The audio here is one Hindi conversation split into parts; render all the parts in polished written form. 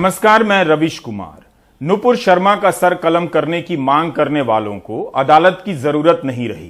नमस्कार, मैं रविश कुमार। नुपुर शर्मा का सर कलम करने की मांग करने वालों को अदालत की जरूरत नहीं रही।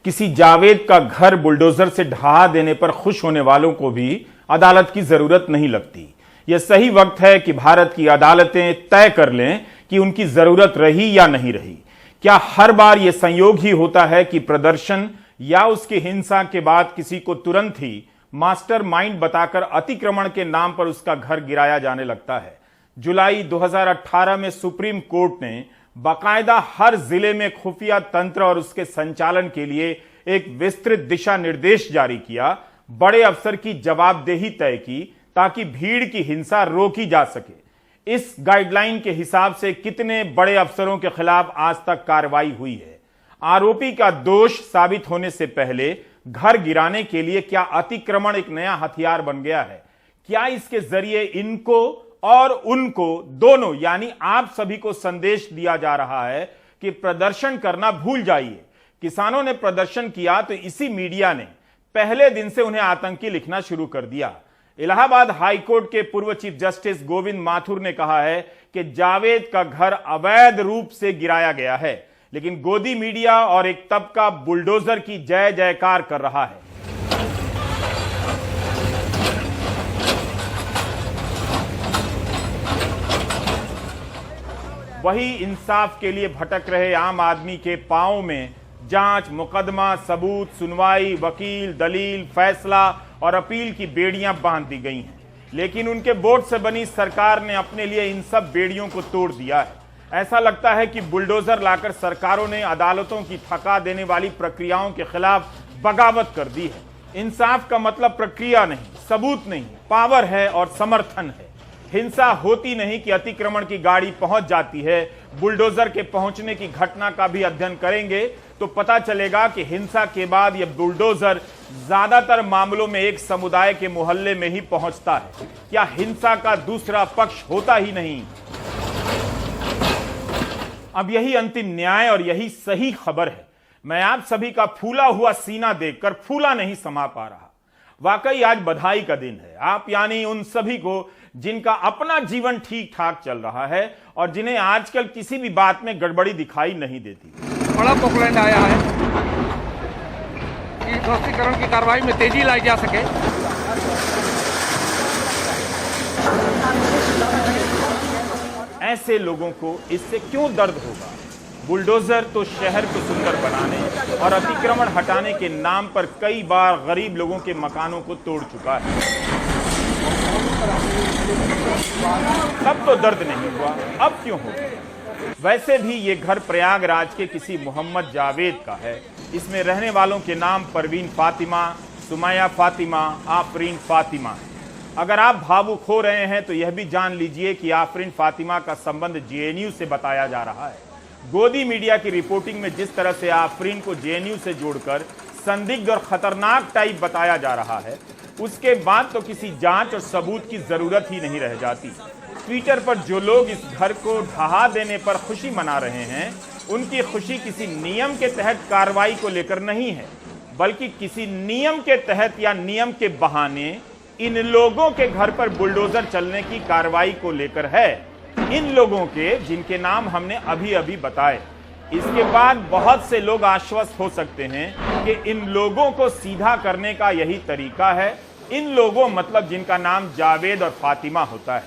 किसी जावेद का घर बुलडोजर से ढहा देने पर खुश होने वालों को भी अदालत की जरूरत नहीं लगती। यह सही वक्त है कि भारत की अदालतें तय कर लें कि उनकी जरूरत रही या नहीं रही। क्या हर बार यह संयोग ही होता है कि प्रदर्शन या उसकी हिंसा के बाद किसी को तुरंत ही मास्टरमाइंड बताकर अतिक्रमण के नाम पर उसका घर गिराया जाने लगता है? जुलाई 2018 में सुप्रीम कोर्ट ने बाकायदा हर जिले में खुफिया तंत्र और उसके संचालन के लिए एक विस्तृत दिशा निर्देश जारी किया, बड़े अफसर की जवाबदेही तय की ताकि भीड़ की हिंसा रोकी जा सके। इस गाइडलाइन के हिसाब से कितने बड़े अफसरों के खिलाफ आज तक कार्रवाई हुई है? आरोपी का दोष साबित होने से पहले घर गिराने के लिए क्या अतिक्रमण एक नया हथियार बन गया है? क्या इसके जरिए इनको और उनको दोनों यानी आप सभी को संदेश दिया जा रहा है कि प्रदर्शन करना भूल जाइए? किसानों ने प्रदर्शन किया तो इसी मीडिया ने पहले दिन से उन्हें आतंकी लिखना शुरू कर दिया। इलाहाबाद हाईकोर्ट के पूर्व चीफ जस्टिस गोविंद माथुर ने कहा है कि जावेद का घर अवैध रूप से गिराया गया है, लेकिन गोदी मीडिया और एक तबका बुलडोजर की जय जयकार कर रहा है। वही इंसाफ के लिए भटक रहे आम आदमी के पांव में जांच, मुकदमा, सबूत, सुनवाई, वकील, दलील, फैसला और अपील की बेड़ियां बांध दी गई हैं। लेकिन उनके वोट से बनी सरकार ने अपने लिए इन सब बेड़ियों को तोड़ दिया है। ऐसा लगता है कि बुलडोजर लाकर सरकारों ने अदालतों की थका देने वाली प्रक्रियाओं के खिलाफ बगावत कर दी है। इंसाफ का मतलब प्रक्रिया नहीं, सबूत नहीं, पावर है और समर्थन है। हिंसा होती नहीं कि अतिक्रमण की गाड़ी पहुंच जाती है। बुलडोजर के पहुंचने की घटना का भी अध्ययन करेंगे तो पता चलेगा कि हिंसा के बाद यह बुलडोजर ज्यादातर मामलों में एक समुदाय के मोहल्ले में ही पहुंचता है। क्या हिंसा का दूसरा पक्ष होता ही नहीं? अब यही अंतिम न्याय और यही सही खबर है। मैं आप सभी का फूला हुआ सीना देखकर फूला नहीं समा पा रहा। वाकई आज बधाई का दिन है। आप यानी उन सभी को जिनका अपना जीवन ठीक ठाक चल रहा है और जिन्हें आजकल किसी भी बात में गड़बड़ी दिखाई नहीं देती। बड़ा पोकलैंड आया है कि ध्वस्तीकरण की कार्रवाई में तेजी लाई जा सके। ऐसे लोगों को इससे क्यों दर्द होगा? बुलडोजर तो शहर को सुंदर बनाने और अतिक्रमण हटाने के नाम पर कई बार गरीब लोगों के मकानों को तोड़ चुका है। तब तो दर्द नहीं हुआ, अब क्यों हो? वैसे भी ये घर प्रयागराज के किसी मोहम्मद जावेद का है। इसमें रहने वालों के नाम परवीन फातिमा, सुमैया फातिमा, आफरीन फातिमा है। अगर आप भावुक हो रहे हैं तो यह भी जान लीजिए कि आफरीन फातिमा का संबंध जेएनयू से बताया जा रहा है। गोदी मीडिया की रिपोर्टिंग में जिस तरह से आफरीन को जेएनयू से जोड़कर संदिग्ध और खतरनाक टाइप बताया जा रहा है, उसके बाद तो किसी जांच और सबूत की जरूरत ही नहीं रह जाती। ट्विटर पर जो लोग इस घर को ढहा देने पर खुशी मना रहे हैं, उनकी खुशी किसी नियम के तहत कार्रवाई को लेकर नहीं है, बल्कि किसी नियम के तहत या नियम के बहाने इन लोगों के घर पर बुलडोजर चलने की कार्रवाई को लेकर है। इन लोगों के जिनके नाम हमने अभी अभी बताए। इसके बाद बहुत से लोग आश्वस्त हो सकते हैं कि इन लोगों को सीधा करने का यही तरीका है। इन लोगों मतलब जिनका नाम जावेद और फातिमा होता है।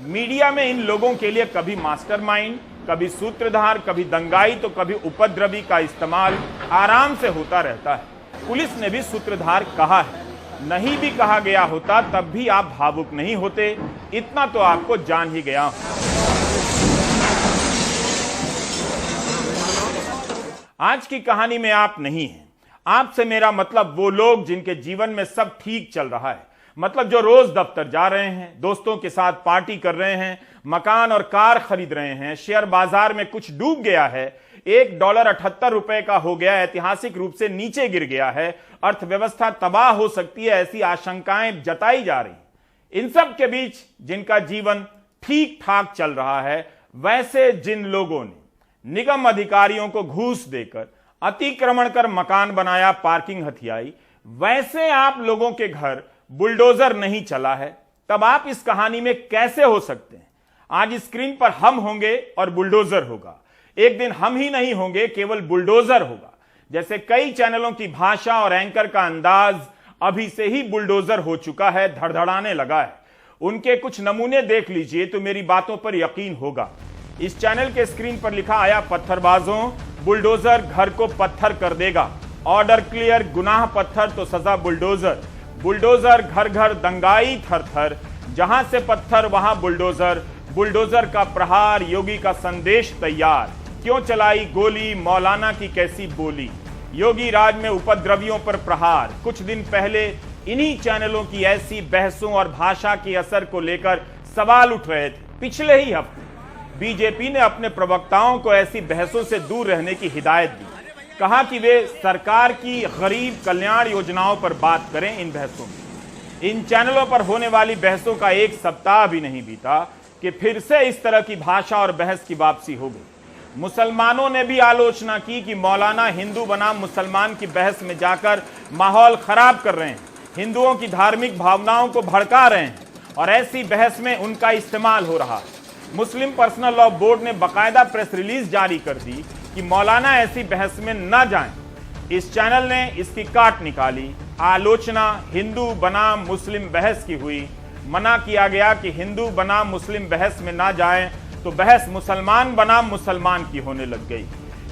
मीडिया में इन लोगों के लिए कभी मास्टरमाइंड, कभी सूत्रधार, कभी दंगाई तो कभी उपद्रवी का इस्तेमाल आराम से होता रहता है। पुलिस ने भी सूत्रधार कहा है। नहीं भी कहा गया होता तब भी आप भावुक नहीं होते, इतना तो आपको जान ही गया हूं। आज की कहानी में आप नहीं हैं। आपसे मेरा मतलब वो लोग जिनके जीवन में सब ठीक चल रहा है, मतलब जो रोज दफ्तर जा रहे हैं, दोस्तों के साथ पार्टी कर रहे हैं, मकान और कार खरीद रहे हैं, शेयर बाजार में कुछ डूब गया है, $1.78 का हो गया, ऐतिहासिक रूप से नीचे गिर गया है, अर्थव्यवस्था तबाह हो सकती है, ऐसी आशंकाएं जताई जा रही। इन सब के बीच जिनका जीवन ठीक ठाक चल रहा है, वैसे जिन लोगों ने निगम अधिकारियों को घूस देकर अतिक्रमण कर मकान बनाया, पार्किंग हथियाई, वैसे आप लोगों के घर बुलडोजर नहीं चला है, तब आप इस कहानी में कैसे हो सकते हैं? आज स्क्रीन पर हम होंगे और बुलडोजर होगा। एक दिन हम ही नहीं होंगे, केवल बुलडोजर होगा। जैसे कई चैनलों की भाषा और एंकर का अंदाज अभी से ही बुलडोजर हो चुका है, धड़धड़ाने लगा है। उनके कुछ नमूने देख लीजिए तो मेरी बातों पर यकीन होगा। इस चैनल के स्क्रीन पर लिखा आया, पत्थरबाजों, बुलडोजर घर को पत्थर कर देगा। ऑर्डर क्लियर, गुनाह पत्थर तो सजा बुलडोजर। बुलडोजर घर घर दंगाई थर थर, जहां से पत्थर वहां बुलडोजर। बुलडोजर का प्रहार, योगी का संदेश तैयार। क्यों चलाई गोली, मौलाना की कैसी बोली। योगी राज में उपद्रवियों पर प्रहार। कुछ दिन पहले इन्हीं चैनलों की ऐसी बहसों और भाषा के असर को लेकर सवाल उठ रहे थे। पिछले ही हफ्ते बीजेपी ने अपने प्रवक्ताओं को ऐसी बहसों से दूर रहने की हिदायत दी। कहा कि वे सरकार की गरीब कल्याण योजनाओं पर बात करें। इन बहसों में इन चैनलों पर होने वाली बहसों का एक सप्ताह भी नहीं बीता कि फिर से इस तरह की भाषा और बहस की वापसी हो गई। मुसलमानों ने भी आलोचना की कि मौलाना हिंदू बनाम मुसलमान की बहस में जाकर माहौल खराब कर रहे हैं, हिंदुओं की धार्मिक भावनाओं को भड़का रहे हैं और ऐसी बहस में उनका इस्तेमाल हो रहा है। मुस्लिम पर्सनल लॉ बोर्ड ने बाकायदा प्रेस रिलीज जारी कर दी कि मौलाना ऐसी बहस में न जाएं। इस चैनल ने इसकी काट निकाली। आलोचना हिंदू बनाम मुस्लिम बहस की हुई। मना किया गया कि हिंदू बनाम मुस्लिम बहस में ना जाएं, तो बहस मुसलमान बनाम मुसलमान की होने लग गई।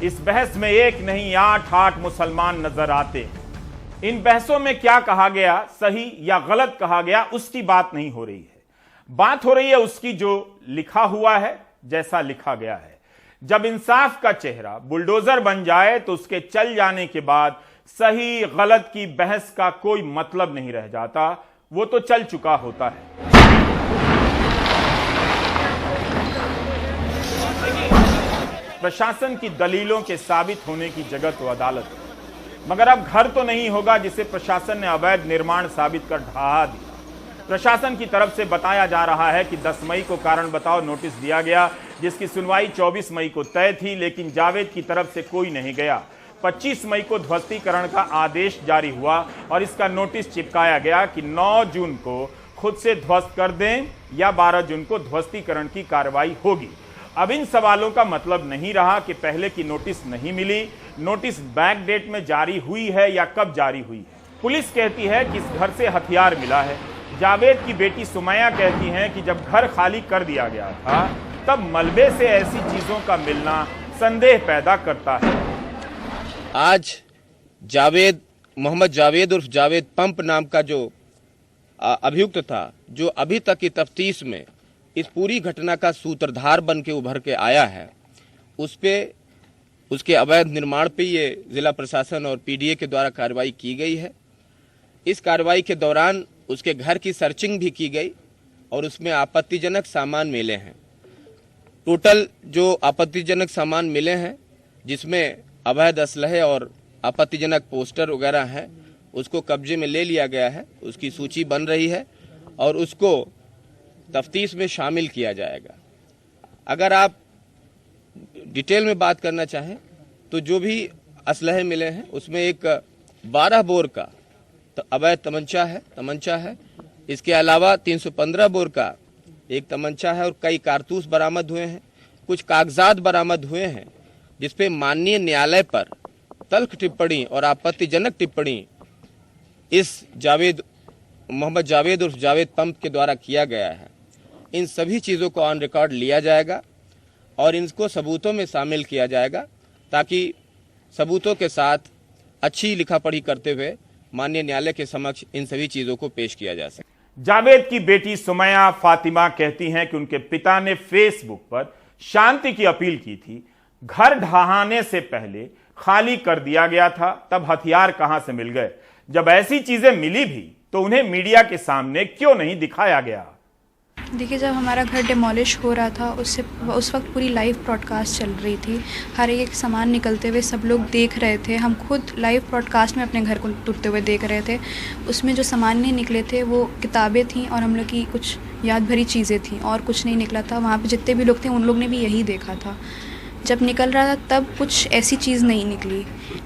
इस बहस में एक नहीं 8 मुसलमान नजर आते। इन बहसों में क्या कहा गया, सही या गलत कहा गया, उसकी बात नहीं हो रही है। बात हो रही है उसकी जो लिखा हुआ है, जैसा लिखा गया है। जब इंसाफ का चेहरा बुलडोजर बन जाए तो उसके चल जाने के बाद सही गलत की बहस का कोई मतलब नहीं रह जाता, वो तो चल चुका होता है। प्रशासन की दलीलों के साबित होने की जगह तो अदालत है, मगर अब घर तो नहीं होगा जिसे प्रशासन ने अवैध निर्माण साबित कर ढहा दिया। प्रशासन की तरफ से बताया जा रहा है कि 10 मई को कारण बताओ नोटिस दिया गया, जिसकी सुनवाई 24 मई को तय थी, लेकिन जावेद की तरफ से कोई नहीं गया। 25 मई को ध्वस्तीकरण का आदेश जारी हुआ और इसका नोटिस चिपकाया गया कि 9 जून को खुद से ध्वस्त कर दें या 12 जून को ध्वस्तीकरण की कार्रवाई होगी। अब इन सवालों का मतलब नहीं रहा कि पहले की नोटिस नहीं मिली, नोटिस बैक डेट में जारी हुई है या कब जारी हुई है। पुलिस कहती है कि इस घर से हथियार मिला है। जावेद की बेटी सुमैया कहती हैं कि जब घर खाली कर दिया गया था तब मलबे से ऐसी चीजों का मिलना संदेह पैदा करता है। आज जावेद, मोहम्मद जावेद उर्फ जावेद पंप नाम का जो अभियुक्त था, जो अभी तक की तफ्तीश में इस पूरी घटना का सूत्रधार बन के उभर के आया है, उस पे उसके अवैध निर्माण पे ये जिला प्रशासन और पीडीए के द्वारा कार्रवाई की गई है। इस कार्रवाई के दौरान उसके घर की सर्चिंग भी की गई और उसमें आपत्तिजनक सामान मिले हैं। टोटल जो आपत्तिजनक सामान मिले हैं, जिसमें अवैध असलहे और आपत्तिजनक पोस्टर वगैरह हैं, उसको कब्जे में ले लिया गया है। उसकी सूची बन रही है और उसको तफ्तीश में शामिल किया जाएगा। अगर आप डिटेल में बात करना चाहें तो जो भी असलहे मिले हैं उसमें एक 12 बोर का अवैध तमंचा है। इसके अलावा 315 बोर का एक तमंचा है और कई कारतूस बरामद हुए हैं। कुछ कागजात बरामद हुए हैं जिसपे माननीय न्यायालय पर तल्ख टिप्पणी और आपत्तिजनक टिप्पणी इस मोहम्मद जावेद उर्फ जावेद पंप के द्वारा किया गया है। इन सभी चीज़ों को ऑन रिकॉर्ड लिया जाएगा और इनको सबूतों में शामिल किया जाएगा, ताकि सबूतों के साथ अच्छी लिखा पढ़ी करते हुए माननीय न्यायालय के समक्ष इन सभी चीजों को पेश किया जा सके। जावेद की बेटी सुमैया फातिमा कहती हैं कि उनके पिता ने फेसबुक पर शांति की अपील की थी। घर ढहाने से पहले खाली कर दिया गया था, तब हथियार कहां से मिल गए? जब ऐसी चीजें मिली भी तो उन्हें मीडिया के सामने क्यों नहीं दिखाया गया? देखिए, जब हमारा घर डिमोलिश हो रहा था उस वक्त पूरी लाइव ब्रॉडकास्ट चल रही थी। हर एक सामान निकलते हुए सब लोग देख रहे थे। हम खुद लाइव ब्रॉडकास्ट में अपने घर को टूटते हुए देख रहे थे। उसमें जो सामान नहीं निकले थे वो किताबें थीं और हम लोग की कुछ याद भरी चीज़ें थीं और कुछ नहीं निकला था। वहाँ पे जितने भी लोग थे उन लोग ने भी यही देखा था। जब निकल रहा था तब कुछ ऐसी चीज़ नहीं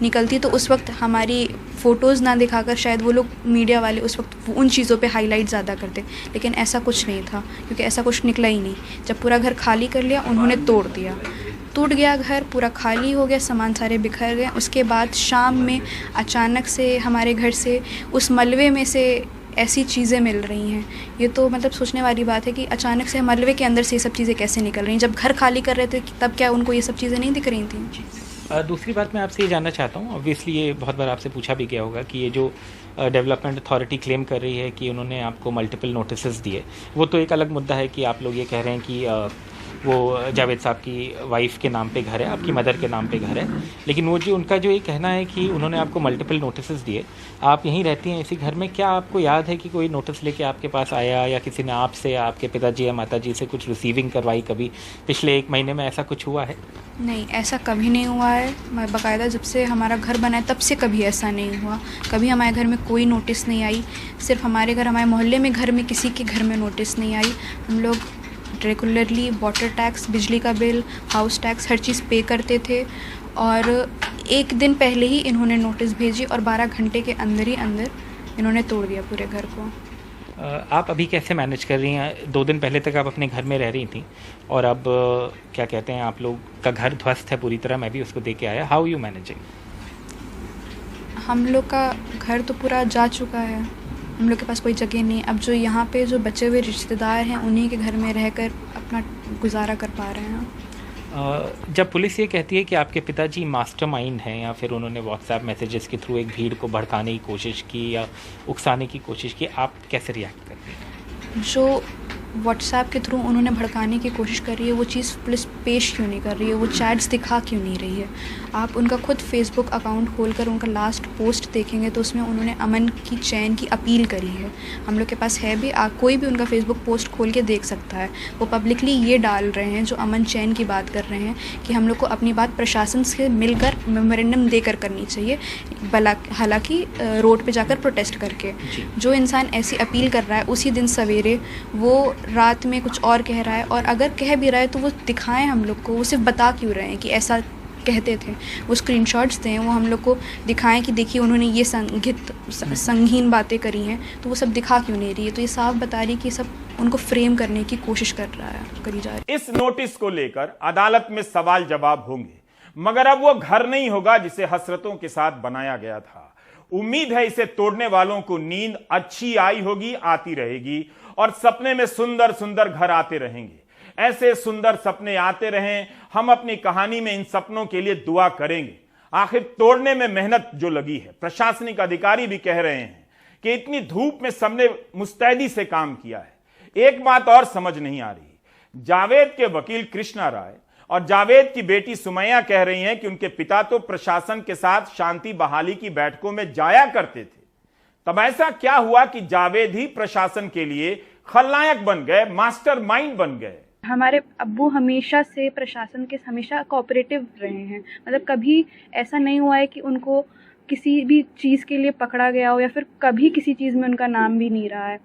निकलती तो उस वक्त हमारी फ़ोटोज़ ना दिखाकर शायद वो लोग मीडिया वाले उस वक्त उन चीज़ों पे हाईलाइट ज़्यादा करते, लेकिन ऐसा कुछ नहीं था क्योंकि ऐसा कुछ निकला ही नहीं। जब पूरा घर खाली कर लिया उन्होंने तोड़ दिया, टूट गया घर, पूरा खाली हो गया, सामान सारे बिखर गए। उसके बाद शाम में अचानक से हमारे घर से उस मलबे में से ऐसी चीज़ें मिल रही हैं। ये तो मतलब सोचने वाली बात है कि अचानक से मलबे के अंदर से ये सब चीज़ें कैसे निकल रही हैं। जब घर खाली कर रहे थे तब क्या उनको ये सब चीज़ें नहीं दिख रही थी? दूसरी बात मैं आपसे ये जानना चाहता हूँ, ऑब्वियसली ये बहुत बार आपसे पूछा भी गया होगा कि ये जो डेवलपमेंट अथॉरिटी क्लेम कर रही है कि उन्होंने आपको मल्टीपल नोटिसेस दिए, वो तो एक अलग मुद्दा है कि आप लोग ये कह रहे हैं कि वो जावेद साहब की वाइफ के नाम पे घर है, आपकी मदर के नाम पे घर है, लेकिन वो जो उनका जो ये कहना है कि उन्होंने आपको मल्टीपल नोटिसेस दिए, आप यहीं रहती हैं इसी घर में, क्या आपको याद है कि कोई नोटिस लेके आपके पास आया या किसी ने आपसे, आपके पिताजी या माताजी से कुछ रिसीविंग करवाई कभी पिछले 1 महीने में, ऐसा कुछ हुआ है? नहीं, ऐसा कभी नहीं हुआ है। मैं बाकायदा जब से हमारा घर बना है तब से कभी ऐसा नहीं हुआ। कभी हमारे घर में कोई नोटिस नहीं आई, सिर्फ हमारे घर, हमारे मोहल्ले में घर में किसी के घर में नोटिस नहीं आई। हम लोग रेगुलरली वाटर टैक्स, बिजली का बिल, हाउस टैक्स, हर चीज़ पे करते थे। और 1 दिन पहले ही इन्होंने नोटिस भेजी और 12 घंटे के अंदर ही अंदर इन्होंने तोड़ दिया पूरे घर को। आप अभी कैसे मैनेज कर रही हैं? 2 दिन पहले तक आप अपने घर में रह रही थी और अब क्या कहते हैं, आप लोग का घर ध्वस्त है पूरी तरह, मैं भी उसको देख के आया। How you managing? हम लोग का घर तो पूरा जा चुका है, हम लोग के पास कोई जगह नहीं। अब जो यहाँ पे जो बचे हुए रिश्तेदार हैं उन्हीं के घर में रहकर अपना गुजारा कर पा रहे हैं। जब पुलिस ये कहती है कि आपके पिताजी मास्टरमाइंड हैं या फिर उन्होंने व्हाट्सएप मैसेजेस के थ्रू एक भीड़ को भड़काने की कोशिश की या उकसाने की कोशिश की, आप कैसे रिएक्ट करते हैं? जो व्हाट्सएप के थ्रू उन्होंने भड़काने की कोशिश कर रही है वो चीज़ पुलिस पेश क्यों नहीं कर रही है, वो चैट्स दिखा क्यों नहीं रही है? आप उनका खुद फेसबुक अकाउंट खोलकर उनका लास्ट पोस्ट देखेंगे तो उसमें उन्होंने अमन की चैन की अपील करी है। हम लोग के पास है भी, कोई भी उनका फेसबुक पोस्ट खोल के देख सकता है। वो पब्लिकली ये डाल रहे हैं, जो अमन चैन की बात कर रहे हैं कि हम लोग को अपनी बात प्रशासन से मिलकर मेमोरेंडम देकर करनी चाहिए, हालांकि रोड पे जाकर प्रोटेस्ट करके। जो इंसान ऐसी अपील कर रहा है उसी दिन सवेरे वो रात में कुछ और कह रहा है, और अगर कह भी रहा है तो वो दिखाएं हम लोग को, वो सिर्फ बता क्यों रहे हैं कि ऐसा कहते थे। वो स्क्रीनशॉट्स दें, वो हम लोग को दिखाएं कि देखिए उन्होंने ये संगीन बातें करी हैं, तो वो सब दिखा क्यों नहीं रही है? तो ये साफ बता रही कि सब उनको फ्रेम करने की कोशिश करी जा रही है। इस नोटिस को लेकर अदालत में सवाल जवाब होंगे, मगर अब वो घर नहीं होगा जिसे हसरतों के साथ बनाया गया था। उम्मीद है इसे तोड़ने वालों को नींद अच्छी आई होगी, आती रहेगी, और सपने में सुंदर सुंदर घर आते रहेंगे। ऐसे सुंदर सपने आते रहें। हम अपनी कहानी में इन सपनों के लिए दुआ करेंगे। आखिर तोड़ने में मेहनत जो लगी है, प्रशासनिक अधिकारी भी कह रहे हैं कि इतनी धूप में सबने मुस्तैदी से काम किया है। एक बात और समझ नहीं आ रही, जावेद के वकील कृष्णा राय और जावेद की बेटी सुमैया कह रही हैं कि उनके पिता तो प्रशासन के साथ शांति बहाली की बैठकों में जाया करते थे। तब ऐसा क्या हुआ कि जावेद ही प्रशासन के लिए खलनायक बन गए, मास्टरमाइंड बन गए? हमारे अब्बू हमेशा से प्रशासन के हमेशा कोऑपरेटिव रहे हैं, मतलब कभी ऐसा नहीं हुआ है कि उनको किसी भी चीज़ के लिए पकड़ा गया हो या फिर कभी किसी चीज़ में उनका नाम भी नहीं रहा है,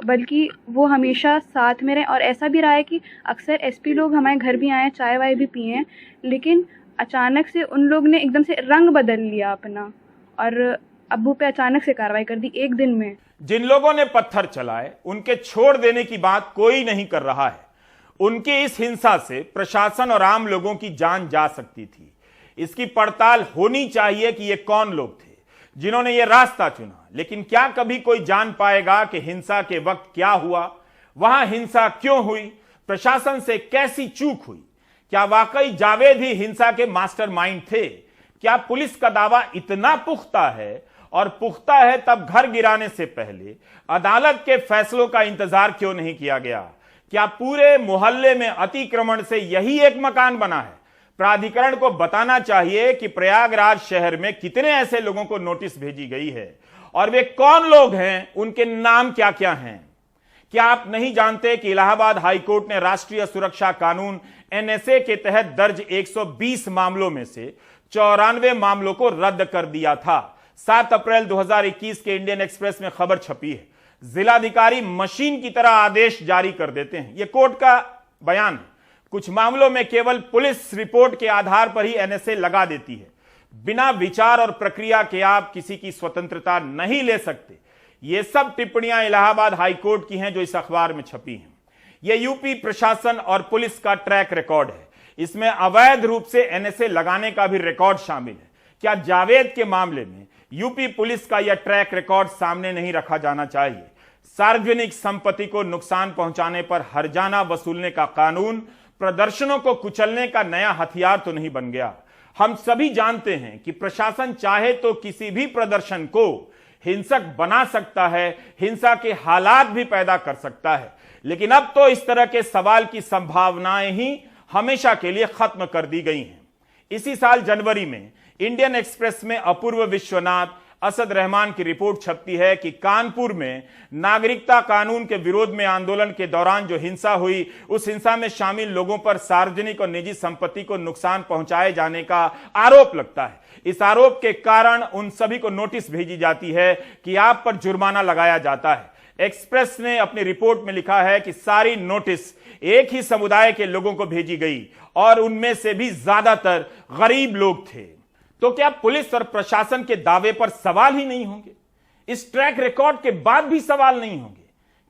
बल्कि वो हमेशा साथ में रहे। और ऐसा भी रहा है कि अक्सर एसपी लोग हमारे घर भी आए हैं, चाय वाय भी पिए हैं, लेकिन अचानक से उन लोग ने एकदम से रंग बदल लिया अपना और अब्बू पे अचानक से कार्रवाई कर दी 1 दिन में। जिन लोगों ने पत्थर चलाए उनके छोड़ देने की बात कोई नहीं कर रहा है। उनकी इस हिंसा से प्रशासन और आम लोगों की जान जा सकती थी। इसकी पड़ताल होनी चाहिए कि ये कौन लोग थे जिन्होंने ये रास्ता चुना। लेकिन क्या कभी कोई जान पाएगा कि हिंसा के वक्त क्या हुआ, वहां हिंसा क्यों हुई, प्रशासन से कैसी चूक हुई? क्या वाकई जावेद ही हिंसा के मास्टरमाइंड थे? क्या पुलिस का दावा इतना पुख्ता है, और पुख्ता है तब घर गिराने से पहले अदालत के फैसलों का इंतजार क्यों नहीं किया गया? क्या पूरे मोहल्ले में अतिक्रमण से यही एक मकान बना है? प्राधिकरण को बताना चाहिए कि प्रयागराज शहर में कितने ऐसे लोगों को नोटिस भेजी गई है और वे कौन लोग हैं, उनके नाम क्या क्या हैं। क्या आप नहीं जानते कि इलाहाबाद हाईकोर्ट ने राष्ट्रीय सुरक्षा कानून एनएसए के तहत दर्ज 120 मामलों में से 94 मामलों को रद्द कर दिया था। 7 अप्रैल 2021 के इंडियन एक्सप्रेस में खबर छपी है। जिलाधिकारी मशीन की तरह आदेश जारी कर देते हैं, यह कोर्ट का बयान है। कुछ मामलों में केवल पुलिस रिपोर्ट के आधार पर ही एनएसए लगा देती है। बिना विचार और प्रक्रिया के आप किसी की स्वतंत्रता नहीं ले सकते। ये सब टिप्पणियां इलाहाबाद हाईकोर्ट की हैं जो इस अखबार में छपी हैं। यह यूपी प्रशासन और पुलिस का ट्रैक रिकॉर्ड है। इसमें अवैध रूप से एनएसए लगाने का भी रिकॉर्ड शामिल है। क्या जावेद के मामले में यूपी पुलिस का यह ट्रैक रिकॉर्ड सामने नहीं रखा जाना चाहिए? सार्वजनिक संपत्ति को नुकसान पहुंचाने पर हर्जाना वसूलने का कानून प्रदर्शनों को कुचलने का नया हथियार तो नहीं बन गया। हम सभी जानते हैं कि प्रशासन चाहे तो किसी भी प्रदर्शन को हिंसक बना सकता है, हिंसा के हालात भी पैदा कर सकता है, लेकिन अब तो इस तरह के सवाल की संभावनाएं ही हमेशा के लिए खत्म कर दी गई हैं। इसी साल जनवरी में इंडियन एक्सप्रेस में अपूर्व विश्वनाथ, असद रहमान की रिपोर्ट छपती है कि कानपुर में नागरिकता कानून के विरोध में आंदोलन के दौरान जो हिंसा हुई, उस हिंसा में शामिल लोगों पर सार्वजनिक और निजी संपत्ति को नुकसान पहुंचाए जाने का आरोप लगता है। इस आरोप के कारण उन सभी को नोटिस भेजी जाती है कि आप पर जुर्माना लगाया जाता है। एक्सप्रेस ने अपनी रिपोर्ट में लिखा है कि सारी नोटिस एक ही समुदाय के लोगों को भेजी गई और उनमें से भी ज्यादातर गरीब लोग थे। तो क्या पुलिस और प्रशासन के दावे पर सवाल ही नहीं होंगे? इस ट्रैक रिकॉर्ड के बाद भी सवाल नहीं होंगे?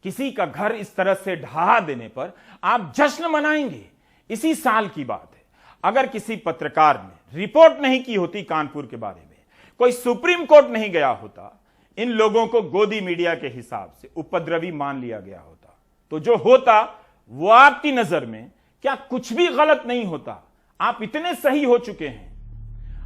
किसी का घर इस तरह से ढहा देने पर आप जश्न मनाएंगे? इसी साल की बात है, अगर किसी पत्रकार ने रिपोर्ट नहीं की होती कानपुर के बारे में, कोई सुप्रीम कोर्ट नहीं गया होता, इन लोगों को गोदी मीडिया के हिसाब से उपद्रवी मान लिया गया होता, तो जो होता वो आपकी नजर में क्या कुछ भी गलत नहीं होता? आप इतने सही हो चुके हैं।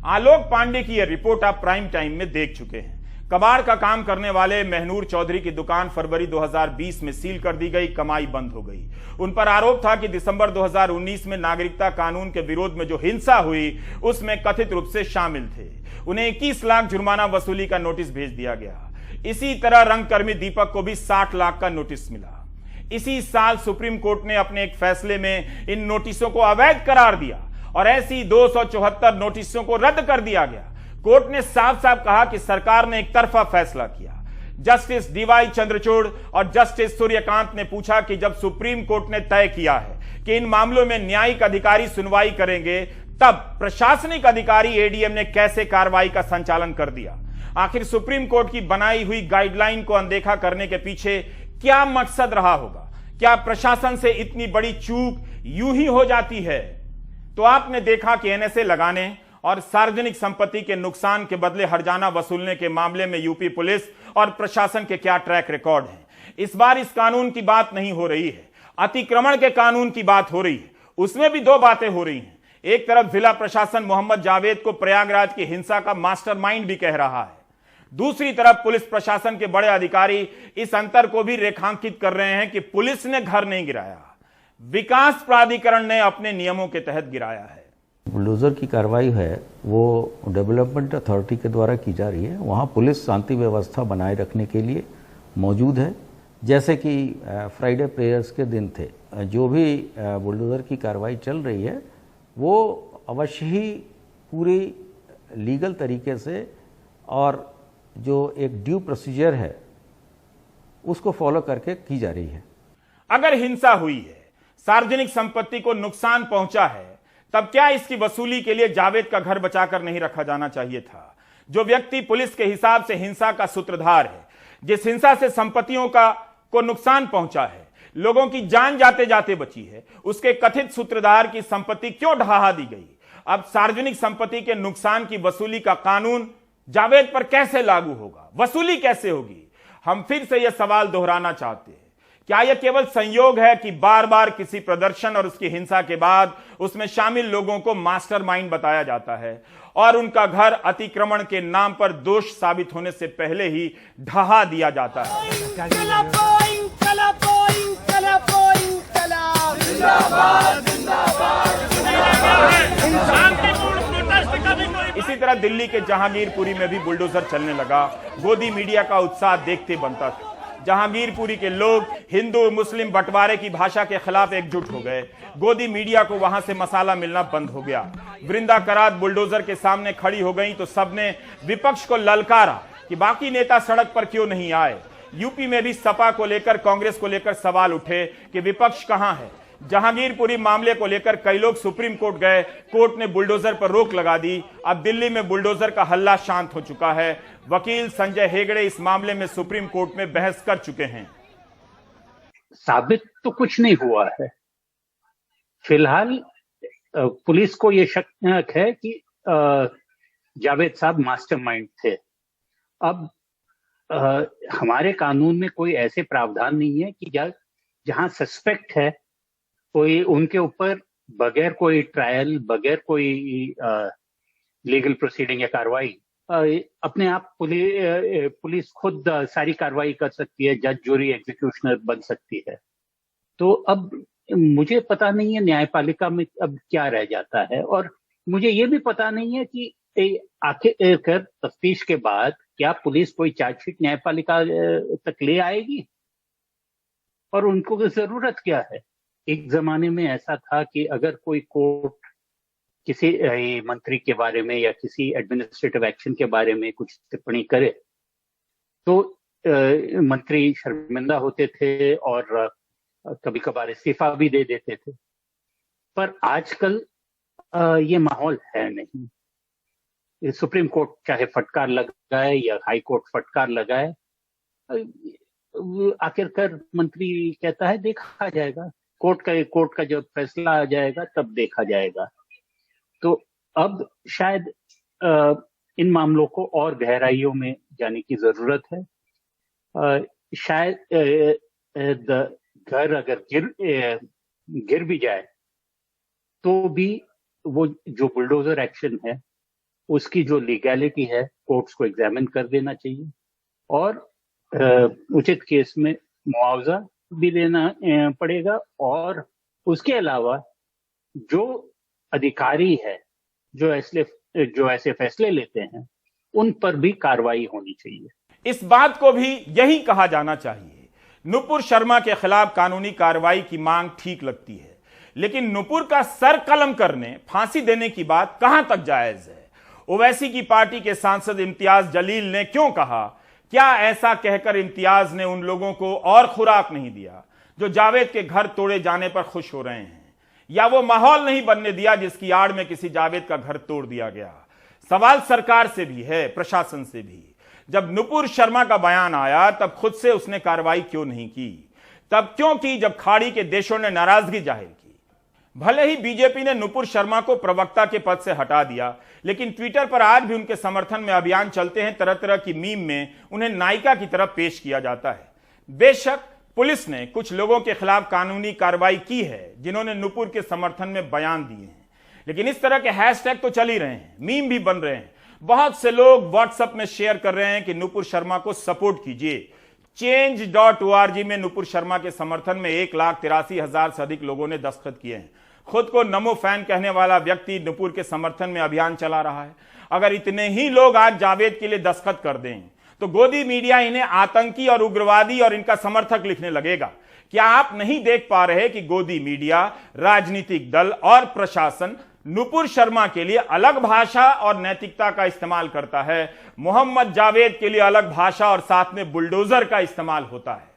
आलोक पांडे की यह रिपोर्ट आप प्राइम टाइम में देख चुके हैं। कबाड़ का काम करने वाले महनूर चौधरी की दुकान फरवरी 2020 में सील कर दी गई, कमाई बंद हो गई। उन पर आरोप था कि दिसंबर 2019 में नागरिकता कानून के विरोध में जो हिंसा हुई उसमें कथित रूप से शामिल थे। उन्हें 21 लाख जुर्माना वसूली का नोटिस भेज दिया गया। इसी तरह रंगकर्मी दीपक को भी 60 लाख का नोटिस मिला। इसी साल सुप्रीम कोर्ट ने अपने एक फैसले में इन नोटिसों को अवैध करार दिया और ऐसी 274 नोटिसों को रद्द कर दिया गया। कोर्ट ने साफ साफ कहा कि सरकार ने एक तरफा फैसला किया। जस्टिस डीवाई चंद्रचूड़ और जस्टिस सूर्यकांत ने पूछा कि जब सुप्रीम कोर्ट ने तय किया है कि इन मामलों में न्यायिक अधिकारी सुनवाई करेंगे, तब प्रशासनिक अधिकारी एडीएम ने कैसे कार्रवाई का संचालन कर दिया? आखिर सुप्रीम कोर्ट की बनाई हुई गाइडलाइन को अनदेखा करने के पीछे क्या मकसद रहा होगा? क्या प्रशासन से इतनी बड़ी चूक यूं ही हो जाती है? तो आपने देखा कि एनएसए लगाने और सार्वजनिक संपत्ति के नुकसान के बदले हर्जाना वसूलने के मामले में यूपी पुलिस और प्रशासन के क्या ट्रैक रिकॉर्ड हैं। इस बार इस कानून की बात नहीं हो रही है, अतिक्रमण के कानून की बात हो रही है। उसमें भी दो बातें हो रही हैं। एक तरफ जिला प्रशासन मोहम्मद जावेद को प्रयागराज की हिंसा का मास्टरमाइंड भी कह रहा है, दूसरी तरफ पुलिस प्रशासन के बड़े अधिकारी इस अंतर को भी रेखांकित कर रहे हैं कि पुलिस ने घर नहीं गिराया, विकास प्राधिकरण ने अपने नियमों के तहत गिराया है। बुलडोजर की कार्रवाई है वो डेवलपमेंट अथॉरिटी के द्वारा की जा रही है। वहाँ पुलिस शांति व्यवस्था बनाए रखने के लिए मौजूद है। जैसे कि फ्राइडे प्रेयर्स के दिन थे, जो भी बुलडोजर की कार्रवाई चल रही है वो अवश्य ही पूरी लीगल तरीके से और जो एक ड्यू प्रोसीजर है उसको फॉलो करके की जा रही है। अगर हिंसा हुई है, सार्वजनिक संपत्ति को नुकसान पहुंचा है, तब क्या इसकी वसूली के लिए जावेद का घर बचाकर नहीं रखा जाना चाहिए था? जो व्यक्ति पुलिस के हिसाब से हिंसा का सूत्रधार है, जिस हिंसा से संपत्तियों को नुकसान पहुंचा है, लोगों की जान जाते जाते बची है, उसके कथित सूत्रधार की संपत्ति क्यों ढहा दी गई? अब सार्वजनिक संपत्ति के नुकसान की वसूली का कानून जावेद पर कैसे लागू होगा? वसूली कैसे होगी? हम फिर से यह सवाल दोहराना चाहते हैं, क्या यह केवल संयोग है कि बार बार किसी प्रदर्शन और उसकी हिंसा के बाद उसमें शामिल लोगों को मास्टरमाइंड बताया जाता है और उनका घर अतिक्रमण के नाम पर दोष साबित होने से पहले ही ढहा दिया जाता है? इसी तरह दिल्ली के जहांगीरपुरी में भी बुलडोजर चलने लगा। गोदी मीडिया का उत्साह देखते बनता था। जहांगीरपुरी के लोग हिंदू मुस्लिम बंटवारे की भाषा के खिलाफ एकजुट हो गए। गोदी मीडिया को वहां से मसाला मिलना बंद हो गया। वृंदा करात बुलडोजर के सामने खड़ी हो गई तो सबने विपक्ष को ललकारा कि बाकी नेता सड़क पर क्यों नहीं आए। यूपी में भी सपा को लेकर, कांग्रेस को लेकर सवाल उठे कि विपक्ष कहां है। जहांगीरपुरी मामले को लेकर कई लोग सुप्रीम कोर्ट गए, कोर्ट ने बुलडोजर पर रोक लगा दी। अब दिल्ली में बुलडोजर का हल्ला शांत हो चुका है। वकील संजय हेगड़े इस मामले में सुप्रीम कोर्ट में बहस कर चुके हैं। साबित तो कुछ नहीं हुआ है। फिलहाल पुलिस को यह शक है कि जावेद साहब मास्टरमाइंड थे। अब हमारे कानून में कोई ऐसे प्रावधान नहीं है कि जहां सस्पेक्ट है कोई उनके ऊपर बगैर कोई ट्रायल, बगैर कोई लीगल प्रोसीडिंग या कार्रवाई अपने आप पुलिस खुद सारी कार्रवाई कर सकती है, जज, जूरी, एग्जीक्यूशनर बन सकती है। तो अब मुझे पता नहीं है न्यायपालिका में अब क्या रह जाता है, और मुझे ये भी पता नहीं है कि आखिर तफ्तीश के बाद क्या पुलिस कोई चार्जशीट न्यायपालिका तक ले आएगी और उनको जरूरत क्या है। एक जमाने में ऐसा था कि अगर कोई कोर्ट किसी मंत्री के बारे में या किसी एडमिनिस्ट्रेटिव एक्शन के बारे में कुछ टिप्पणी करे तो मंत्री शर्मिंदा होते थे और कभी कभार इस्तीफा भी दे देते थे। पर आजकल ये माहौल है नहीं। सुप्रीम कोर्ट चाहे फटकार लगाए या हाई कोर्ट फटकार लगाए, आखिरकार मंत्री कहता है देखा जाएगा, कोर्ट का जब फैसला आ जाएगा तब देखा जाएगा। तो अब शायद इन मामलों को और गहराइयों में जाने की जरूरत है। शायद घर अगर गिर भी जाए तो भी वो जो बुलडोजर एक्शन है उसकी जो लीगैलिटी है कोर्ट्स को एग्जामिन कर देना चाहिए और उचित केस में मुआवजा भी देना पड़ेगा। और उसके अलावा जो अधिकारी है जो ऐसे फैसले लेते हैं उन पर भी कार्रवाई होनी चाहिए। इस बात को भी यही कहा जाना चाहिए। नुपुर शर्मा के खिलाफ कानूनी कार्रवाई की मांग ठीक लगती है, लेकिन नुपुर का सर कलम करने, फांसी देने की बात कहां तक जायज है। ओवैसी की पार्टी के सांसद इम्तियाज जलील ने क्यों कहा? क्या ऐसा कहकर इम्तियाज ने उन लोगों को और खुराक नहीं दिया जो जावेद के घर तोड़े जाने पर खुश हो रहे हैं, या वो माहौल नहीं बनने दिया जिसकी आड़ में किसी जावेद का घर तोड़ दिया गया? सवाल सरकार से भी है, प्रशासन से भी। जब नुपुर शर्मा का बयान आया तब खुद से उसने कार्रवाई क्यों नहीं की? तब क्यों की जब खाड़ी के देशों ने नाराजगी जाहिर की? भले ही बीजेपी ने नुपुर शर्मा को प्रवक्ता के पद से हटा दिया, लेकिन ट्विटर पर आज भी उनके समर्थन में अभियान चलते हैं। तरह तरह की मीम में उन्हें नायिका की तरफ पेश किया जाता है। बेशक पुलिस ने कुछ लोगों के खिलाफ कानूनी कार्रवाई की है जिन्होंने नुपुर के समर्थन में बयान दिए हैं, लेकिन इस तरह के हैशटैग तो चल ही रहे हैं, मीम भी बन रहे हैं। बहुत से लोग व्हाट्सएप में शेयर कर रहे हैं कि नुपुर शर्मा को सपोर्ट कीजिए। change.org में नुपुर शर्मा के समर्थन में 1,83,000 से अधिक लोगों ने दस्तखत किए हैं। खुद को नमो फैन कहने वाला व्यक्ति नुपुर के समर्थन में अभियान चला रहा है। अगर इतने ही लोग आज जावेद के लिए दस्तखत कर दें तो गोदी मीडिया इन्हें आतंकी और उग्रवादी और इनका समर्थक लिखने लगेगा। क्या आप नहीं देख पा रहे कि गोदी मीडिया, राजनीतिक दल और प्रशासन नुपुर शर्मा के लिए अलग भाषा और नैतिकता का इस्तेमाल करता है, मोहम्मद जावेद के लिए अलग भाषा और साथ में बुलडोजर का इस्तेमाल होता है।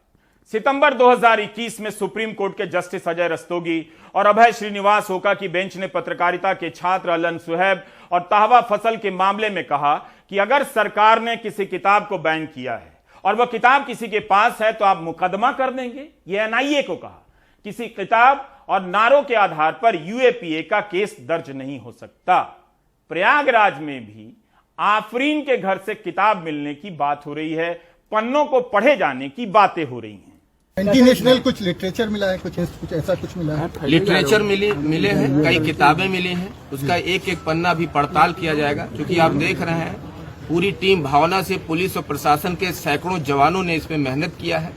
सितंबर 2021 में सुप्रीम कोर्ट के जस्टिस अजय रस्तोगी और अभय श्रीनिवास ओका की बेंच ने पत्रकारिता के छात्र अलन सुहैब और तहवा फसल के मामले में कहा कि अगर सरकार ने किसी किताब को बैन किया है और वह किताब किसी के पास है तो आप मुकदमा कर देंगे। यह एनआईए को कहा। किसी किताब और नारों के आधार पर यूएपीए का केस दर्ज नहीं हो सकता। प्रयागराज में भी आफरीन के घर से किताब मिलने की बात हो रही है, पन्नों को पढ़े जाने की बातें हो रही हैं। इंटरनेशनल कुछ लिटरेचर मिला है, कुछ ऐसा कुछ मिला है? लिटरेचर मिले हैं, कई किताबें मिली हैं, उसका एक एक पन्ना भी पड़ताल किया जाएगा। क्योंकि आप देख रहे हैं पूरी टीम भावना से पुलिस और प्रशासन के सैकड़ों जवानों ने इसमें मेहनत किया है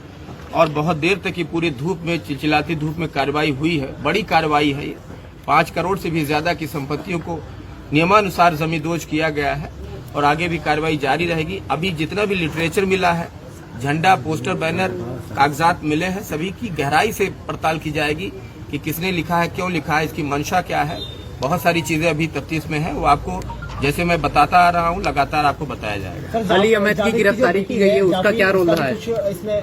और बहुत देर तक की पूरी धूप में, चिलचिलाती धूप में कार्रवाई हुई है। बड़ी कार्रवाई है। 5 करोड़ से भी ज्यादा की संपत्तियों को नियमानुसार जमींदोज किया गया है और आगे भी कार्रवाई जारी रहेगी। अभी जितना भी लिटरेचर मिला है, झंडा, पोस्टर, बैनर, कागजात मिले हैं, सभी की गहराई से पड़ताल की जाएगी कि किसने लिखा है, क्यों लिखा है, इसकी मंशा क्या है। बहुत सारी चीजें अभी तफ्तीश में है, वो आपको जैसे मैं बताता आ रहा हूँ लगातार आपको बताया जाएगा। अली अहमद की गिरफ्तारी की गई है, उसका क्या रोल रहा है इसमें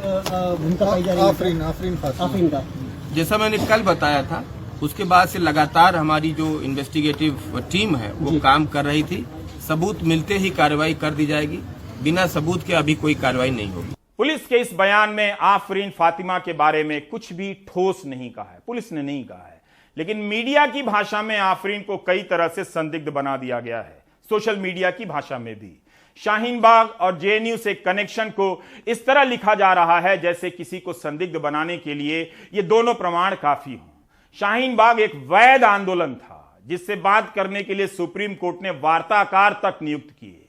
भूमिका पाई जा रही है? आफरीन का जैसा मैंने कल बताया था, उसके बाद से लगातार हमारी जो इन्वेस्टिगेटिव टीम है वो काम कर रही थी। सबूत मिलते ही कार्रवाई कर दी जाएगी, बिना सबूत के अभी कोई कार्रवाई नहीं होगी। पुलिस के इस बयान में आफरीन फातिमा के बारे में कुछ भी ठोस नहीं कहा है, पुलिस ने नहीं कहा है, लेकिन मीडिया की भाषा में आफरीन को कई तरह से संदिग्ध बना दिया गया है। सोशल मीडिया की भाषा में भी शाहीन बाग और जेएनयू से कनेक्शन को इस तरह लिखा जा रहा है जैसे किसी को संदिग्ध बनाने के लिए ये दोनों प्रमाण काफी हों। शाहीन बाग एक वैध आंदोलन था जिससे बात करने के लिए सुप्रीम कोर्ट ने वार्ताकार तक नियुक्त किए।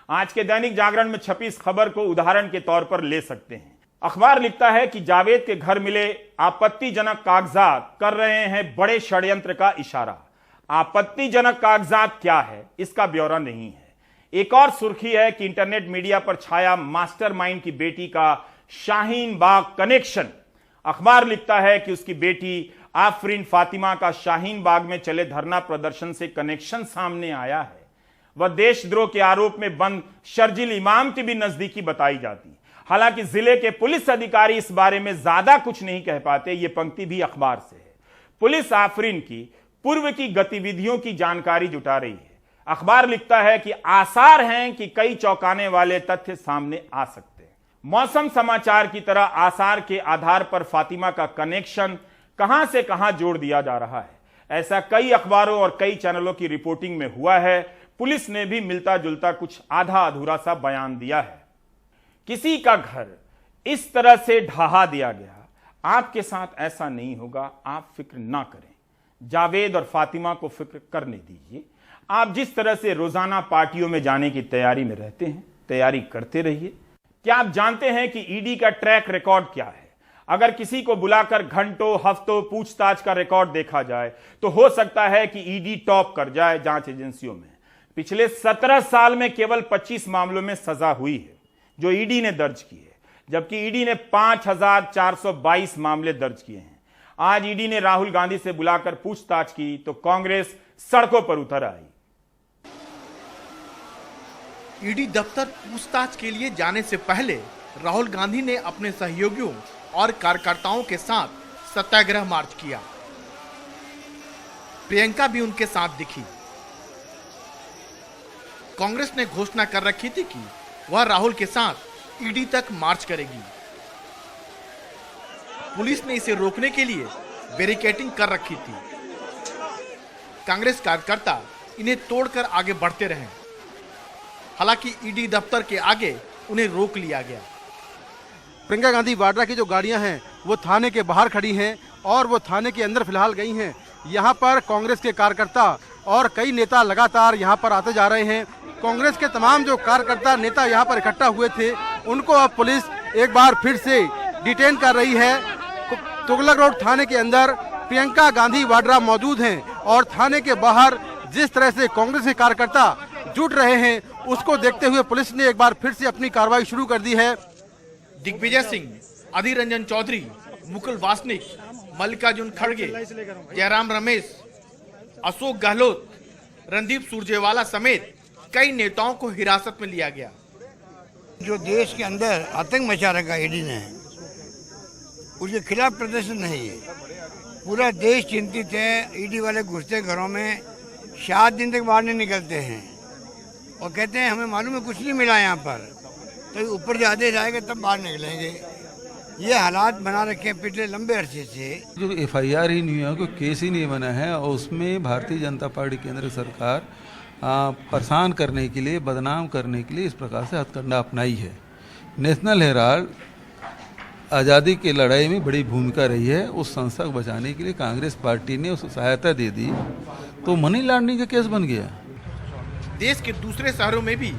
आज के दैनिक जागरण में छपी इस खबर को उदाहरण के तौर पर ले सकते हैं। अखबार लिखता है कि जावेद के घर मिले आपत्तिजनक कागजात कर रहे हैं बड़े षड्यंत्र का इशारा। आपत्तिजनक कागजात क्या है, इसका ब्यौरा नहीं है। एक और सुर्खी है कि इंटरनेट मीडिया पर छाया मास्टरमाइंड की बेटी का शाहीन बाग कनेक्शन। अखबार लिखता है कि उसकी बेटी आफरीन फातिमा का शाहीन बाग में चले धरना प्रदर्शन से कनेक्शन सामने आया है। वह देशद्रोह के आरोप में बंद शर्जिल इमाम की भी नजदीकी बताई जाती। हालांकि जिले के पुलिस अधिकारी इस बारे में ज्यादा कुछ नहीं कह पाते। यह पंक्ति भी अखबार से है। पुलिस आफरीन की पूर्व की गतिविधियों की जानकारी जुटा रही है। अखबार लिखता है कि आसार हैं कि कई चौंकाने वाले तथ्य सामने आ सकते हैं। मौसम समाचार की तरह आसार के आधार पर फातिमा का कनेक्शन कहां से कहां जोड़ दिया जा रहा है। ऐसा कई अखबारों और कई चैनलों की रिपोर्टिंग में हुआ है। पुलिस ने भी मिलता जुलता कुछ आधा अधूरा सा बयान दिया है। किसी का घर इस तरह से ढहा दिया गया, आपके साथ ऐसा नहीं होगा, आप फिक्र ना करें। जावेद और फातिमा को फिक्र करने दीजिए। आप जिस तरह से रोजाना पार्टियों में जाने की तैयारी में रहते हैं, तैयारी करते रहिए। क्या आप जानते हैं कि ईडी का ट्रैक रिकॉर्ड क्या है? अगर किसी को बुलाकर घंटों हफ्तों पूछताछ का रिकॉर्ड देखा जाए तो हो सकता है कि ईडी टॉप कर जाए जांच एजेंसियों में। पिछले 17 साल में केवल 25 मामलों में सजा हुई है जो ईडी ने दर्ज की है, जबकि ईडी ने 5422 मामले दर्ज किए हैं। आज ईडी ने राहुल गांधी से बुलाकर पूछताछ की तो कांग्रेस सड़कों पर उतर आई। ईडी दफ्तर पूछताछ के लिए जाने से पहले राहुल गांधी ने अपने सहयोगियों और कार्यकर्ताओं के साथ सत्याग्रह मार्च किया। प्रियंका भी उनके साथ दिखी। कांग्रेस ने घोषणा कर रखी थी कि वह राहुल के साथ ईडी तक मार्च करेगी। पुलिस ने इसे रोकने के लिए बैरिकेडिंग कर रखी थी। कांग्रेस कार्यकर्ता इन्हें तोड़कर आगे बढ़ते रहे। हालांकि ईडी दफ्तर के आगे उन्हें रोक लिया गया। प्रियंका गांधी वाड्रा की जो गाड़ियां हैं वो थाने के बाहर खड़ी हैं और वो थाने के अंदर फिलहाल गई हैं। यहाँ पर कांग्रेस के कार्यकर्ता और कई नेता लगातार यहाँ पर आते जा रहे हैं। कांग्रेस के तमाम जो कार्यकर्ता नेता यहाँ पर इकट्ठा हुए थे उनको अब पुलिस एक बार फिर से डिटेन कर रही है। तुगलक रोड थाने के अंदर प्रियंका गांधी वाड्रा मौजूद हैं और थाने के बाहर जिस तरह से कांग्रेस के कार्यकर्ता जुट रहे हैं उसको देखते हुए पुलिस ने एक बार फिर से अपनी कार्रवाई शुरू कर दी है। दिग्विजय सिंह, अधीर रंजन चौधरी, मुकुल वासनिक, मल्लिकार्जुन खड़गे, जयराम रमेश, अशोक गहलोत, रणदीप सुरजेवाला समेत कई नेताओं को हिरासत में लिया गया। जो देश के अंदर आतंक मचा रखा ईडी ने, उसके खिलाफ प्रदर्शन नहीं है। पूरा देश चिंतित है। ईडी वाले घुसते घरों में 7 दिन तक बाहर नहीं निकलते हैं और कहते हैं हमें मालूम है कुछ नहीं मिला यहाँ पर, तो ऊपर ज़्यादा जाएगा तब बाहर निकलेंगे। ये हालात बना रखे हैं पिछले लंबे अरसे से। जो एफआईआर ही नहीं हुआ, कोई केस ही नहीं बना है और उसमें भारतीय जनता पार्टी केंद्र सरकार परेशान करने के लिए, बदनाम करने के लिए इस प्रकार से हथकंडा अपनाई है। नेशनल हेराल्ड आज़ादी की लड़ाई में बड़ी भूमिका रही है। उस संस्था को बचाने के लिए कांग्रेस पार्टी ने उसको सहायता दे दी तो मनी लॉन्ड्रिंग का केस बन गया। देश के दूसरे शहरों में भी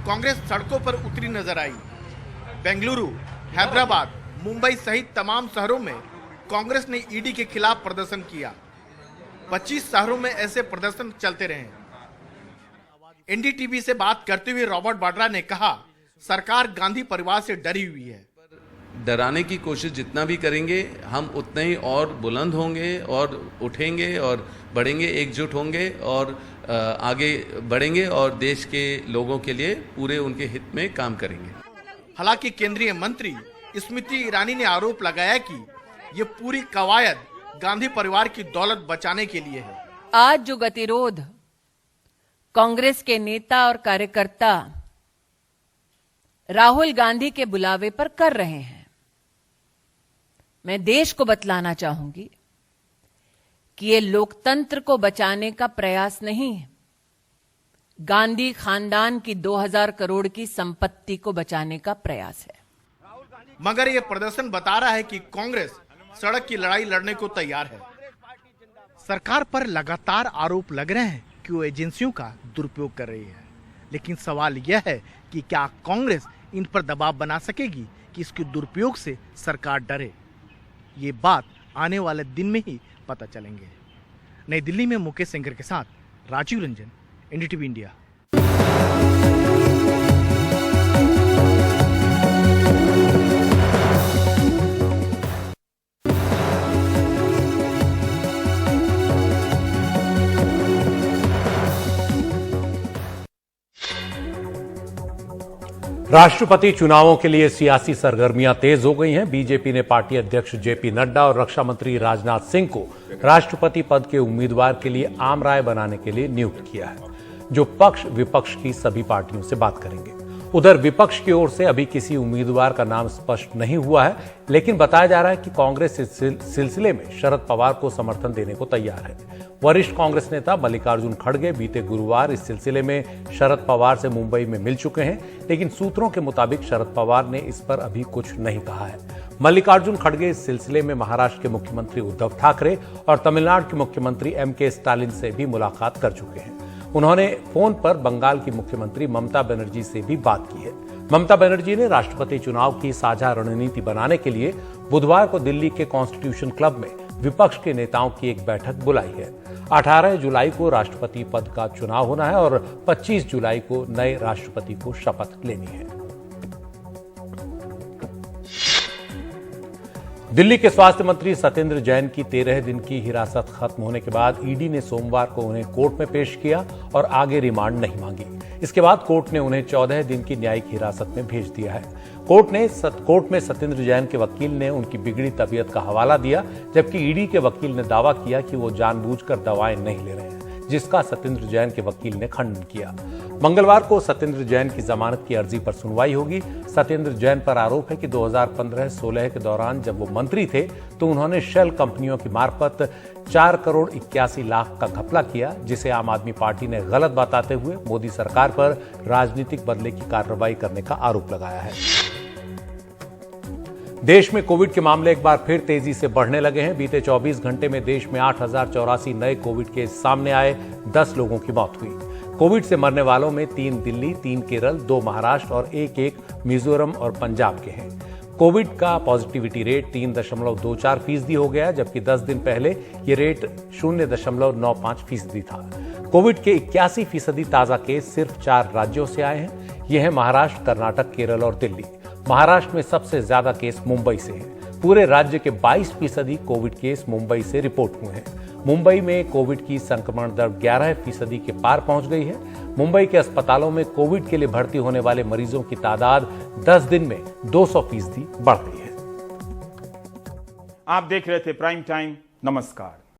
कांग्रेस सड़कों पर उतरी नजर आई। बेंगलुरु, हैदराबाद, मुंबई सहित तमाम शहरों में कांग्रेस ने ईडी के खिलाफ प्रदर्शन किया। 25 शहरों में ऐसे प्रदर्शन चलते रहे। एनडीटीवी से बात करते हुए रॉबर्ट वाड्रा ने कहा, सरकार गांधी परिवार से डरी हुई है। डराने की कोशिश जितना भी करेंगे हम उतने ही और बुलंद होंगे और उठेंगे और बढ़ेंगे, एकजुट होंगे और आगे बढ़ेंगे और देश के लोगों के लिए पूरे उनके हित में काम करेंगे। हालांकि केंद्रीय मंत्री स्मृति ईरानी ने आरोप लगाया कि ये पूरी कवायद गांधी परिवार की दौलत बचाने के लिए है। आज जो गतिरोध कांग्रेस के नेता और कार्यकर्ता राहुल गांधी के बुलावे पर कर रहे हैं, मैं देश को बतलाना चाहूंगी कि ये लोकतंत्र को बचाने का प्रयास नहीं है, गांधी खानदान की 2000 करोड़ की संपत्ति को बचाने का प्रयास है। मगर ये प्रदर्शन बता रहा है कि कांग्रेस सड़क की लड़ाई लड़ने को तैयार है। सरकार पर लगातार आरोप लग रहे हैं कि वो एजेंसियों का दुरुपयोग कर रही है, लेकिन सवाल यह है कि क्या कांग्रेस इन पर दबाव बना सकेगी कि इसके दुरुपयोग से सरकार डरे। ये बात आने वाले दिन में ही पता चलेंगे। नई दिल्ली में मुकेश सिंगर के साथ राजीव रंजन, एनडीटीवी इंडिया। राष्ट्रपति चुनावों के लिए सियासी सरगर्मियां तेज हो गई हैं। बीजेपी ने पार्टी अध्यक्ष जेपी नड्डा और रक्षा मंत्री राजनाथ सिंह को राष्ट्रपति पद के उम्मीदवार के लिए आम राय बनाने के लिए नियुक्त किया है, जो पक्ष विपक्ष की सभी पार्टियों से बात करेंगे। उधर विपक्ष की ओर से अभी किसी उम्मीदवार का नाम स्पष्ट नहीं हुआ है, लेकिन बताया जा रहा है कि कांग्रेस इस सिलसिले में शरद पवार को समर्थन देने को तैयार है। वरिष्ठ कांग्रेस नेता मल्लिकार्जुन खड़गे बीते गुरुवार इस सिलसिले में शरद पवार से मुंबई में मिल चुके हैं, लेकिन सूत्रों के मुताबिक शरद पवार ने इस पर अभी कुछ नहीं कहा है। मल्लिकार्जुन खड़गे इस सिलसिले में महाराष्ट्र के मुख्यमंत्री उद्धव ठाकरे और तमिलनाडु के मुख्यमंत्री एमके स्टालिन से भी मुलाकात कर चुके हैं। उन्होंने फोन पर बंगाल की मुख्यमंत्री ममता बनर्जी से भी बात की है। ममता बनर्जी ने राष्ट्रपति चुनाव की साझा रणनीति बनाने के लिए बुधवार को दिल्ली के कॉन्स्टिट्यूशन क्लब में विपक्ष के नेताओं की एक बैठक बुलाई है। 18 जुलाई को राष्ट्रपति पद का चुनाव होना है और 25 जुलाई को नए राष्ट्रपति को शपथ लेनी है। दिल्ली के स्वास्थ्य मंत्री सत्येंद्र जैन की 13 दिन की हिरासत खत्म होने के बाद ईडी ने सोमवार को उन्हें कोर्ट में पेश किया और आगे रिमांड नहीं मांगी। इसके बाद कोर्ट ने उन्हें 14 दिन की न्यायिक हिरासत में भेज दिया है। कोर्ट में सत्येंद्र जैन के वकील ने उनकी बिगड़ी तबीयत का हवाला दिया, जबकि ईडी के वकील ने दावा किया कि वो जानबूझकर दवाएं नहीं ले रहे हैं, जिसका सत्येंद्र जैन के वकील ने खंडन किया। मंगलवार को सत्येंद्र जैन की जमानत की अर्जी पर सुनवाई होगी। सत्येंद्र जैन पर आरोप है कि 2015-16 के दौरान जब वो मंत्री थे तो उन्होंने शेल कंपनियों की मार्फत 4 करोड़ 81 लाख का घपला किया, जिसे आम आदमी पार्टी ने गलत बताते हुए मोदी सरकार पर राजनीतिक बदले की कार्रवाई करने का आरोप लगाया है। देश में कोविड के मामले एक बार फिर तेजी से बढ़ने लगे हैं। बीते 24 घंटे में देश में 8084 नए कोविड केस सामने आए, 10 लोगों की मौत हुई। कोविड से मरने वालों में 3 दिल्ली, 3 केरल, 2 महाराष्ट्र और 1 मिजोरम और पंजाब के हैं। कोविड का पॉजिटिविटी रेट 3.24% हो गया, जबकि 10 दिन पहले ये रेट 0.95% था। कोविड के 81% ताजा केस सिर्फ 4 राज्यों से आए हैं। ये हैं महाराष्ट्र, कर्नाटक, केरल और दिल्ली। महाराष्ट्र में सबसे ज्यादा केस मुंबई से हैं। पूरे राज्य के 22% कोविड केस मुंबई से रिपोर्ट हुए हैं। मुंबई में कोविड की संक्रमण दर 11% के पार पहुंच गई है। मुंबई के अस्पतालों में कोविड के लिए भर्ती होने वाले मरीजों की तादाद 10 दिन में 200% बढ़ गई है। आप देख रहे थे प्राइम टाइम। नमस्कार।